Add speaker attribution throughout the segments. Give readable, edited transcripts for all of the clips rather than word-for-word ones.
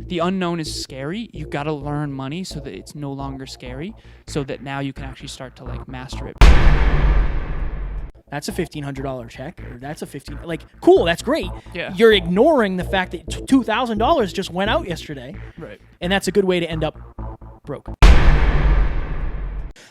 Speaker 1: The unknown is scary. You got to learn money so that it's no longer scary, so that now you can actually start to like master it.
Speaker 2: That's a $1,500 check, or that's a cool, that's great.
Speaker 1: Yeah.
Speaker 2: You're ignoring the fact that $2,000 just went out yesterday.
Speaker 1: Right.
Speaker 2: And that's a good way to end up broke.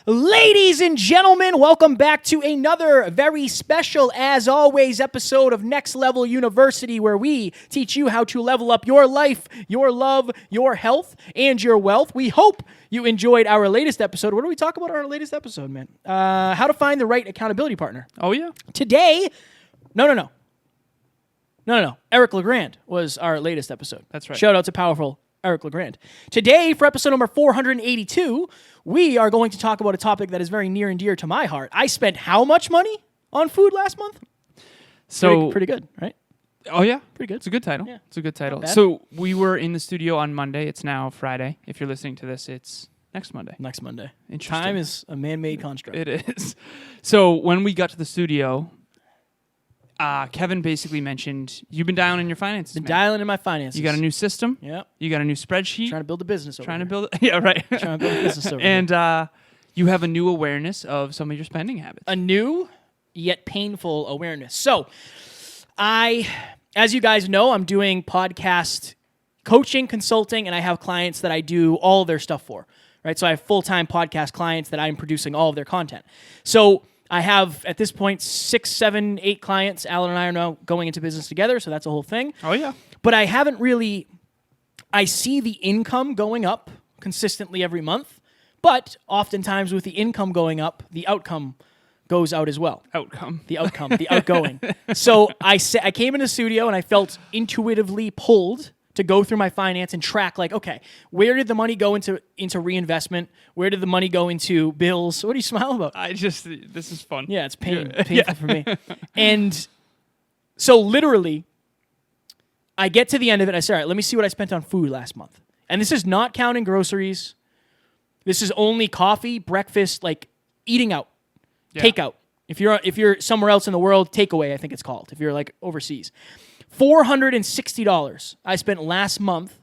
Speaker 2: Ladies and gentlemen, welcome back to another very special, as always, episode of Next Level University, where we teach you how to level up your life, your love, your health, and your wealth. We hope you enjoyed our latest episode. What did we talk about in our latest episode, man? How to find the right accountability partner.
Speaker 1: Oh, yeah?
Speaker 2: Today, no. Eric LeGrand was our latest episode.
Speaker 1: That's right.
Speaker 2: Shout out to powerful Eric LeGrand. Today, for episode number 482, we are going to talk about a topic that is very near and dear to my heart. I spent how much money on food last month?
Speaker 1: So
Speaker 2: pretty good, right?
Speaker 1: Oh, yeah?
Speaker 2: Pretty good.
Speaker 1: It's a good title.
Speaker 2: Yeah.
Speaker 1: It's a good title.
Speaker 2: Not bad.
Speaker 1: So we were in the studio on Monday. It's now Friday. If you're listening to this, it's next Monday.
Speaker 2: Next Monday.
Speaker 1: Interesting.
Speaker 2: Time is a man-made construct.
Speaker 1: It is. So when we got to the studio, Kevin basically mentioned, you've been dialing in your finances,
Speaker 2: Been
Speaker 1: man.
Speaker 2: dialing in my finances.
Speaker 1: You got a new system.
Speaker 2: Yep.
Speaker 1: You got a new spreadsheet.
Speaker 2: Trying to build a business over
Speaker 1: Trying to
Speaker 2: here.
Speaker 1: build it. Yeah, right.
Speaker 2: Trying to build a business over here.
Speaker 1: And you have a new awareness of some of your spending habits.
Speaker 2: A new yet painful awareness. So, as you guys know, I'm doing podcast coaching, consulting, and I have clients that I do all of their stuff for, right? So I have full-time podcast clients that I'm producing all of their content. So I have, at this point, 6, 7, 8 clients. Alan and I are now going into business together, so that's a whole thing.
Speaker 1: Oh, yeah.
Speaker 2: But I haven't really, I see the income going up consistently every month, but oftentimes with the income going up, the outcome goes out as well. The outgoing. So I came in the studio and I felt intuitively pulled to go through my finance and track, like, okay, where did the money go into reinvestment? Where did the money go into bills? What are you smiling about?
Speaker 1: This is fun.
Speaker 2: Yeah, it's painful for me. And so literally, I get to the end of it. I say, all right, let me see what I spent on food last month. And this is not counting groceries. This is only coffee, breakfast, like eating out, takeout. If you're somewhere else in the world, takeaway, I think it's called. If you're like overseas, $460 I spent last month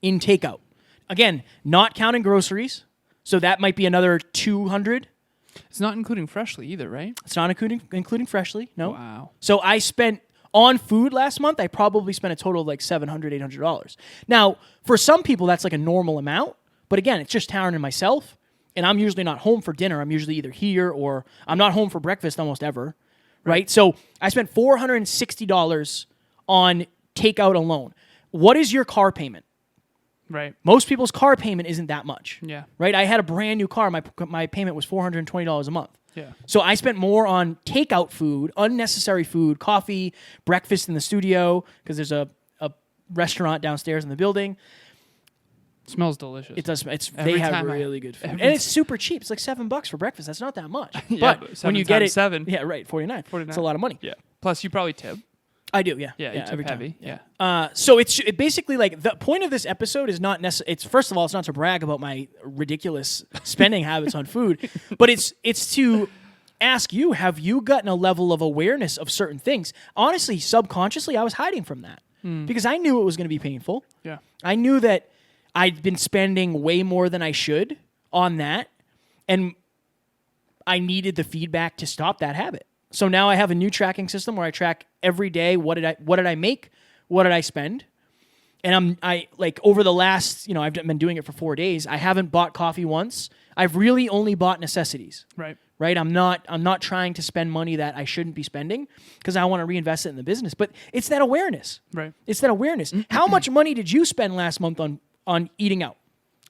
Speaker 2: in takeout. Again, not counting groceries, so that might be another $200.
Speaker 1: It's not including Freshly either, right?
Speaker 2: It's not including Freshly, no.
Speaker 1: Wow.
Speaker 2: So I spent on food last month. I probably spent a total of like $700, $800. Now, for some people, that's like a normal amount. But again, it's just Taryn and myself, and I'm usually not home for dinner. I'm usually either here or I'm not home for breakfast almost ever, right? So I spent $460 on takeout alone. What is your car payment?
Speaker 1: Right.
Speaker 2: Most people's car payment isn't that much.
Speaker 1: Yeah.
Speaker 2: Right? I had a brand new car. My payment was $420 a month.
Speaker 1: Yeah.
Speaker 2: So I spent more on takeout food, unnecessary food, coffee, breakfast in the studio, because there's a restaurant downstairs in the building.
Speaker 1: Smells delicious.
Speaker 2: It does.
Speaker 1: Every
Speaker 2: They have
Speaker 1: time
Speaker 2: really good food, and it's super cheap. It's like $7 for breakfast. That's not that much.
Speaker 1: Yeah,
Speaker 2: but
Speaker 1: but
Speaker 2: when you
Speaker 1: 7
Speaker 2: get
Speaker 1: times
Speaker 2: it,
Speaker 1: 7.
Speaker 2: yeah, right, 49.
Speaker 1: 49.
Speaker 2: It's a lot of money.
Speaker 1: Yeah. Plus, you probably tip.
Speaker 2: I do. Yeah.
Speaker 1: Yeah, you tip
Speaker 2: every time.
Speaker 1: heavy. Yeah.
Speaker 2: So it's basically like the point of this episode is not necessarily. It's first of all, it's not to brag about my ridiculous spending habits on food, but it's to ask you: have you gotten a level of awareness of certain things? Honestly, subconsciously, I was hiding from that because I knew it was going to be painful.
Speaker 1: Yeah.
Speaker 2: I knew that I'd been spending way more than I should on that, and I needed the feedback to stop that habit. So now I have a new tracking system where I track every day what did I make, what did I spend, and I over the last I've been doing it for 4 days. I haven't bought coffee once. I've really only bought necessities.
Speaker 1: Right.
Speaker 2: Right. I'm not trying to spend money that I shouldn't be spending because I want to reinvest it in the business. But it's that awareness.
Speaker 1: Right.
Speaker 2: It's that awareness. How much money did you spend last month on eating out?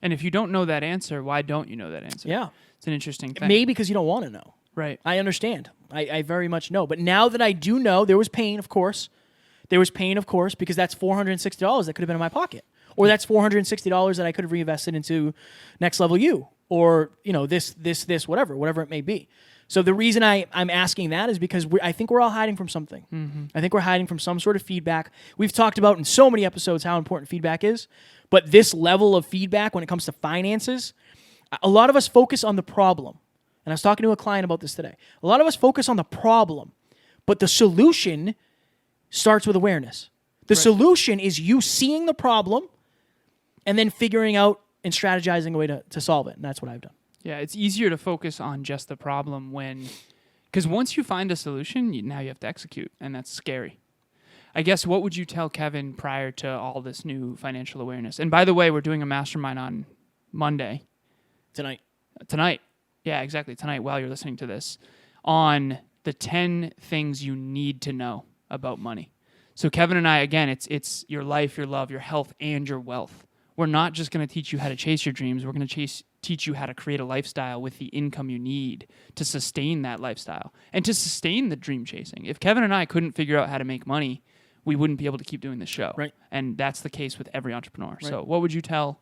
Speaker 1: And if you don't know that answer, why don't you know that answer?
Speaker 2: Yeah.
Speaker 1: It's an interesting thing.
Speaker 2: Maybe because you don't want to know.
Speaker 1: Right.
Speaker 2: I understand. I very much know. But now that I do know, there was pain, of course. There was pain, of course, because that's $460 that could have been in my pocket. Or that's $460 that I could have reinvested into Next Level U. Or, this, whatever it may be. So the reason I'm asking that is because I think we're all hiding from something. Mm-hmm. I think we're hiding from some sort of feedback. We've talked about in so many episodes how important feedback is. But this level of feedback when it comes to finances, a lot of us focus on the problem. And I was talking to a client about this today. A lot of us focus on the problem, but the solution starts with awareness. The solution is you seeing the problem and then figuring out and strategizing a way to solve it. And that's what I've done.
Speaker 1: Yeah, it's easier to focus on just the problem because once you find a solution, now you have to execute, and that's scary. I guess, what would you tell Kevin prior to all this new financial awareness? And by the way, we're doing a mastermind on Monday. Tonight. Yeah, exactly. Tonight, while you're listening to this, on the 10 things you need to know about money. So Kevin and I, again, it's your life, your love, your health, and your wealth. We're not just going to teach you how to chase your dreams. We're going to teach you how to create a lifestyle with the income you need to sustain that lifestyle and to sustain the dream chasing. If Kevin and I couldn't figure out how to make money, we wouldn't be able to keep doing this show.
Speaker 2: Right.
Speaker 1: And that's the case with every entrepreneur.
Speaker 2: Right.
Speaker 1: So what would you tell,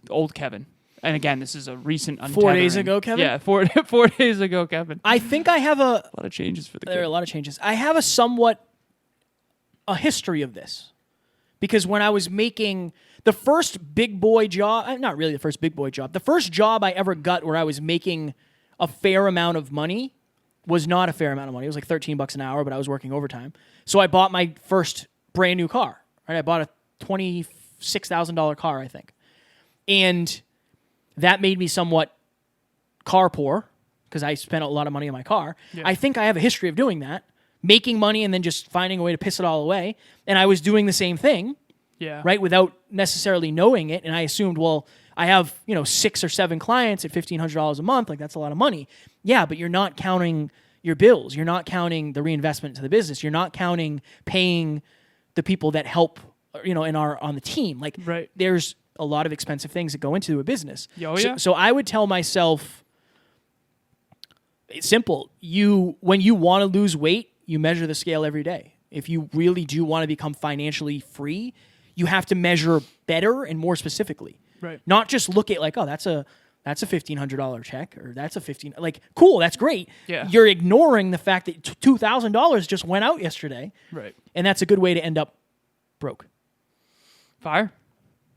Speaker 1: old Kevin? And again, this is a recent untethering.
Speaker 2: 4 days ago, Kevin?
Speaker 1: Yeah, 4 days ago, Kevin.
Speaker 2: I think I have a
Speaker 1: lot of changes for the kid.
Speaker 2: There are a lot of changes. I have a history of this. Because when I was making the first big boy job, not really the first big boy job, the first job I ever got where I was making a fair amount of money was not a fair amount of money. It was like $13 an hour, but I was working overtime. So I bought my first brand new car. Right? I bought a $26,000 car, I think. And that made me somewhat car poor because I spent a lot of money on my car. Yeah. I think I have a history of doing that, making money and then just finding a way to piss it all away. And I was doing the same thing, right, without necessarily knowing it. And I assumed, well, I have 6 or 7 clients at $1,500 a month. Like, that's a lot of money. Yeah, but you're not counting your bills. You're not counting the reinvestment into the business. You're not counting paying the people that help, on the team. Like, there's a lot of expensive things that go into a business.
Speaker 1: Oh, yeah.
Speaker 2: So I would tell myself, it's simple. When you want to lose weight, you measure the scale every day. If you really do want to become financially free, you have to measure better and more specifically.
Speaker 1: Right.
Speaker 2: Not just look at like, oh, that's a $1,500 check, or that's a cool, that's great.
Speaker 1: Yeah.
Speaker 2: You're ignoring the fact that $2,000 just went out yesterday.
Speaker 1: Right.
Speaker 2: And that's a good way to end up broke.
Speaker 1: Fire.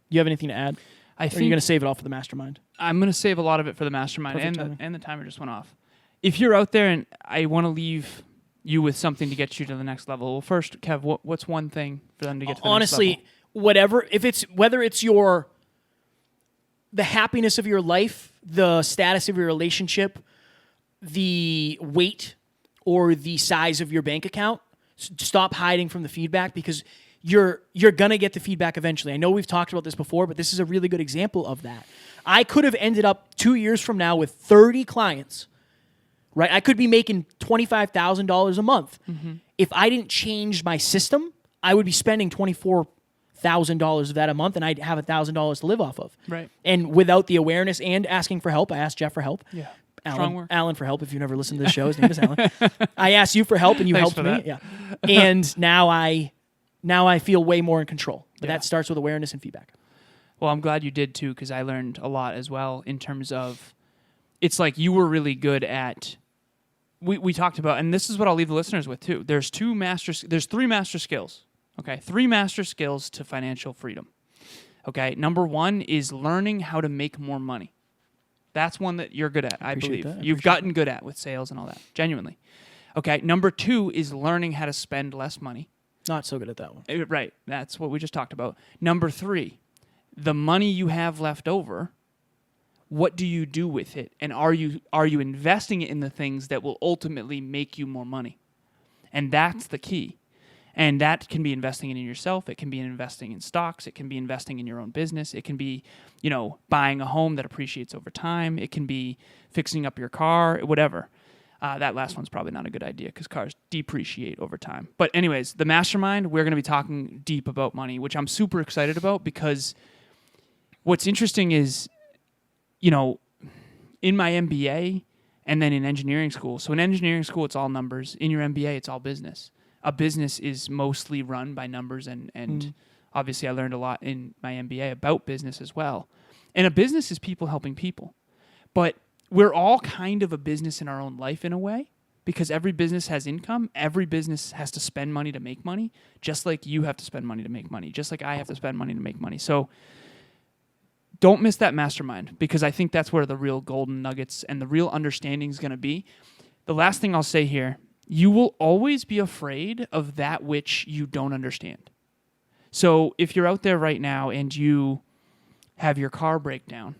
Speaker 2: You have anything to add?
Speaker 1: I think
Speaker 2: you're going to save it all for the mastermind?
Speaker 1: I'm going to save a lot of it for the mastermind, and the timer just went off. If you're out there and I want to leave you with something to get you to the next level, well, first, Kev, what's one thing for them to get to the next level?
Speaker 2: Honestly, whether it's the happiness of your life, the status of your relationship, the weight or the size of your bank account, stop hiding from the feedback, because you're going to get the feedback eventually. I know we've talked about this before, but this is a really good example of that. I could have ended up 2 years from now with 30 clients, right? I could be making $25,000 a month. Mm-hmm. If I didn't change my system, I would be spending $24,000 of that a month, and I'd have $1,000 to live off of.
Speaker 1: Right.
Speaker 2: And without the awareness and asking for help, I asked Jeff for help.
Speaker 1: Yeah.
Speaker 2: Alan for help. If you've never listened to the show, his name is Alan. I asked you for help, and you helped me. Yeah. And now I feel way more in control. But that starts with awareness and feedback.
Speaker 1: Well, I'm glad you did too, because I learned a lot as well in terms of, it's like you were really good at. We talked about, and this is what I'll leave the listeners with too. There's 3 master skills. Okay, 3 master skills to financial freedom. Okay, number 1 is learning how to make more money. That's one that you're good at, I believe. You've gotten good at with sales and all that, genuinely. Okay, number 2 is learning how to spend less money.
Speaker 2: Not so good at that one.
Speaker 1: Right, that's what we just talked about. Number 3, the money you have left over, what do you do with it? And are you investing it in the things that will ultimately make you more money? And that's the key. And that can be investing in yourself. It can be investing in stocks. It can be investing in your own business. It can be, buying a home that appreciates over time. It can be fixing up your car, whatever. That last one's probably not a good idea because cars depreciate over time. But anyways, the mastermind, we're going to be talking deep about money, which I'm super excited about, because what's interesting is, in my MBA and then in engineering school. So in engineering school, it's all numbers. In your MBA, it's all business. A business is mostly run by numbers, and obviously I learned a lot in my MBA about business as well. And a business is people helping people. But we're all kind of a business in our own life in a way, because every business has income. Every business has to spend money to make money, just like you have to spend money to make money, just like I have to spend money to make money. So don't miss that mastermind, because I think that's where the real golden nuggets and the real understanding is going to be. The last thing I'll say here, you will always be afraid of that which you don't understand. So if you're out there right now and you have your car break down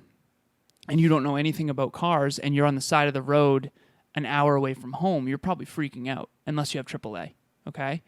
Speaker 1: and you don't know anything about cars and you're on the side of the road an hour away from home, you're probably freaking out unless you have AAA, okay?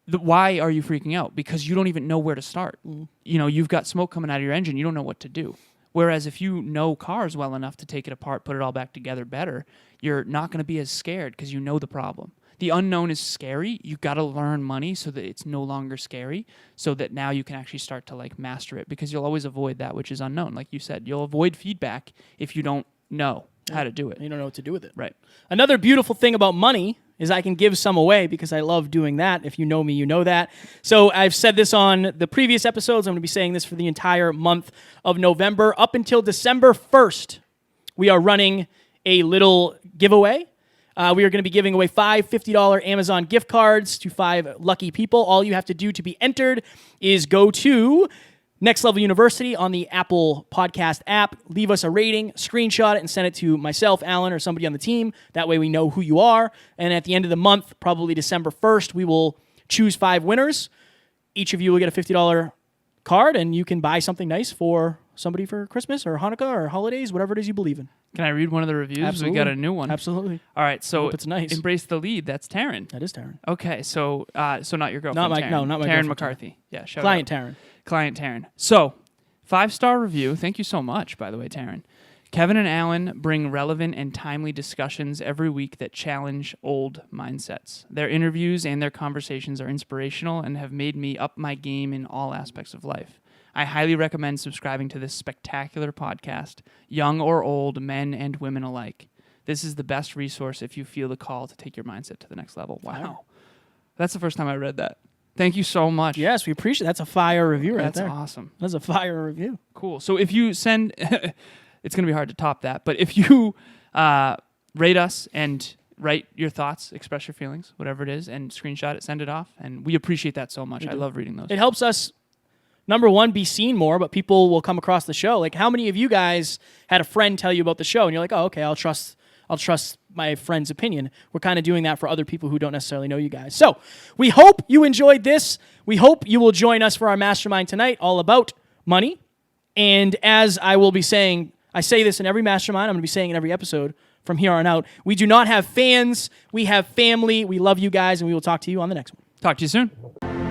Speaker 1: Why are you freaking out? Because you don't even know where to start. You know, you've got smoke coming out of your engine. You don't know what to do. Whereas if you know cars well enough to take it apart, put it all back together better, you're not going to be as scared because you know the problem. The unknown is scary. You've got to learn money so that it's no longer scary, so that now you can actually start to like master it, because you'll always avoid that which is unknown. Like you said, you'll avoid feedback if you don't know how to do it.
Speaker 2: You don't know what to do with it.
Speaker 1: Right.
Speaker 2: Another beautiful thing about money is I can give some away because I love doing that. If you know me, you know that. So I've said this on the previous episodes. I'm going to be saying this for the entire month of November. Up until December 1st, we are running a little giveaway. We are going to be giving away 5 $50 Amazon gift cards to 5 lucky people. All you have to do to be entered is go to Next Level University on the Apple Podcast app. Leave us a rating, screenshot it, and send it to myself, Alan, or somebody on the team. That way we know who you are. And at the end of the month, probably December 1st, we will choose 5 winners. Each of you will get a $50 card, and you can buy something nice for somebody for Christmas or Hanukkah or holidays, whatever it is you believe in.
Speaker 1: Can I read one of the reviews?
Speaker 2: Absolutely.
Speaker 1: We got a new one.
Speaker 2: Absolutely.
Speaker 1: All right, so
Speaker 2: Hope it's nice.
Speaker 1: Embrace the Lead. That's Taryn.
Speaker 2: That is Taryn.
Speaker 1: Okay, so not your girlfriend.
Speaker 2: Not my-
Speaker 1: Taryn.
Speaker 2: no, not my
Speaker 1: Taryn
Speaker 2: girlfriend,
Speaker 1: McCarthy. Yeah, shout
Speaker 2: Client
Speaker 1: out.
Speaker 2: Taryn.
Speaker 1: Client Taryn. So, 5-star review. Thank you so much, by the way, Taryn. Kevin and Alan bring relevant and timely discussions every week that challenge old mindsets. Their interviews and their conversations are inspirational and have made me up my game in all aspects of life. I highly recommend subscribing to this spectacular podcast, young or old, men and women alike. This is the best resource if you feel the call to take your mindset to the next level. Wow. That's the first time I read that. Thank you so much.
Speaker 2: Yes, we appreciate it. That's a fire review right
Speaker 1: That's
Speaker 2: there.
Speaker 1: awesome.
Speaker 2: That's a fire review.
Speaker 1: Cool. So if you send, it's going to be hard to top that, but if you rate us and write your thoughts, express your feelings, whatever it is, and screenshot it, send it off, and we appreciate that so much. I love reading those.
Speaker 2: It helps us, number one, be seen more, but people will come across the show. Like, how many of you guys had a friend tell you about the show, and you're like, oh, okay, I'll trust my friend's opinion. We're kind of doing that for other people who don't necessarily know you guys. So we hope you enjoyed this. We hope you will join us for our mastermind tonight, all about money. And as I will be saying, I say this in every mastermind, I'm going to be saying in every episode from here on out, we do not have fans. We have family. We love you guys, and we will talk to you on the next one.
Speaker 1: Talk to you soon.